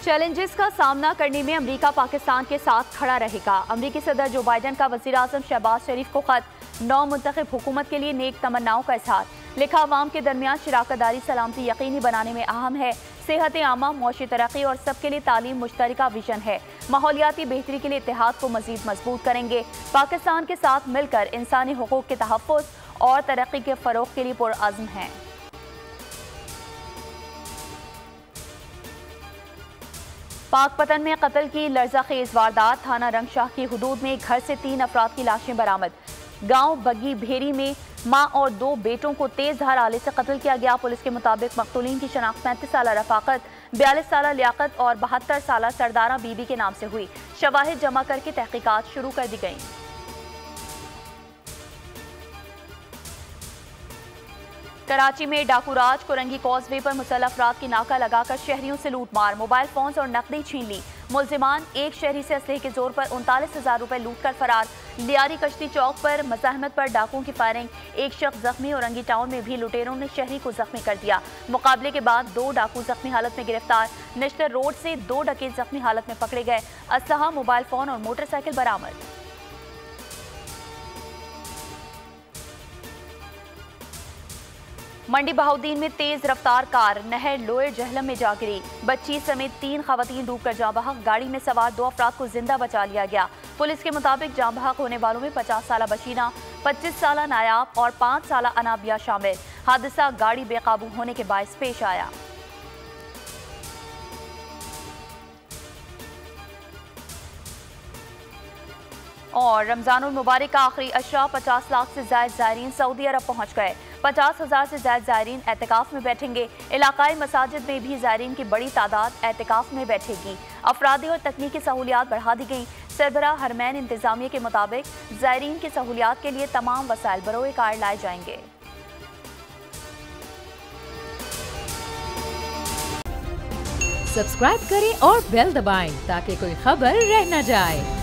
Challenges का सामना करने में अमेरिका पाकिस्तान के साथ खड़ा रहेगा। अमेरिकी सदर जो बाइडन का वज़ीर आज़म शहबाज शरीफ को खत, नौ मुंतखब हुकूमत के लिए नेक तमन्नाओं का इजहार। लिखा, अवाम के दरमियान शराकतदारी सलामती यकीनी बनाने में अहम है। सेहत आमा, मौशी तरक्की और सबके लिए तालीम मुश्तरका विजन है। माहौलियाती बेहतरी के लिए इत्तेहाद को मजीद मजबूत करेंगे। पाकिस्तान के साथ मिलकर इंसानी हुकूक के तहफ़्फ़ुज़ और तरक्की के फ़रोग़ के लिए पुरअज़्म हैं। पाकपतन में कत्ल की लर्ज़ाखेज़ वारदात। थाना रंगशाह की हुदूद में घर से 3 अफराद की लाशें बरामद। गांव बग्गी भेरी में मां और 2 बेटों को तेज धार आले से कत्ल किया गया। पुलिस के मुताबिक मकतूलीन की शनाख्त 35 साल रफाकत, 42 साल लियाकत और 72 साल सरदारा बीबी के नाम से हुई। शवाहिद जमा करके तहकीकात शुरू कर दी गई। कराची में डाकू राज, कोरंगी कॉजवे पर मुसल्लह अफराद की नाका लगाकर शहरियों से लूटमार, मोबाइल फोन्स और नकदी छीन ली। मुल्जिमान एक शहरी से असलहे के जोर पर 39,000 रुपए लूट कर फरार। लियारी कश्ती चौक पर मज़ाहमत पर डाकुओं की फायरिंग, एक शख्स जख्मी। औरंगी टाउन में भी लुटेरों ने शहरी को जख्मी कर दिया। मुकाबले के बाद 2 डाकू जख्मी हालत में गिरफ्तार। नश्तर रोड से 2 डकैत जख्मी हालत में पकड़े गए। असलहा, मोबाइल फोन और मोटरसाइकिल बरामद। मंडी बहाउद्दीन में तेज रफ्तार कार नहर लोअर जहलम में जा गिरी। बच्ची समेत 3 खवातीन डूबकर जाँ बहक। गाड़ी में सवार 2 अफराद को जिंदा बचा लिया गया। पुलिस के मुताबिक जाँ बहक होने वालों में 50 साल बशीना, 25 साल नायाब और 5 साल अनाबिया शामिल। हादसा गाड़ी बेकाबू होने के बायस पेश आया। और रमजानुल मुबारक का आखिरी अशरा, 50 लाख से ज्यादा ज़ायरीन सऊदी अरब पहुँच गए। 50,000 से ज्यादा ज़ायरीन एहतिकाफ में बैठेंगे। इलाकाई मसाजिद में भी ज़ायरीन की बड़ी तादाद एहतिकाफ में बैठेगी। अफरादी और तकनीकी सहूलियात बढ़ा दी गई। सरबराह हरमैन इंतजामिया के मुताबिक ज़ायरीन की सहूलियात के लिए तमाम वसाइल बरोए कार लाए जाएंगे। सब्सक्राइब करें और बेल दबाएं ताकि कोई खबर रह न जाए।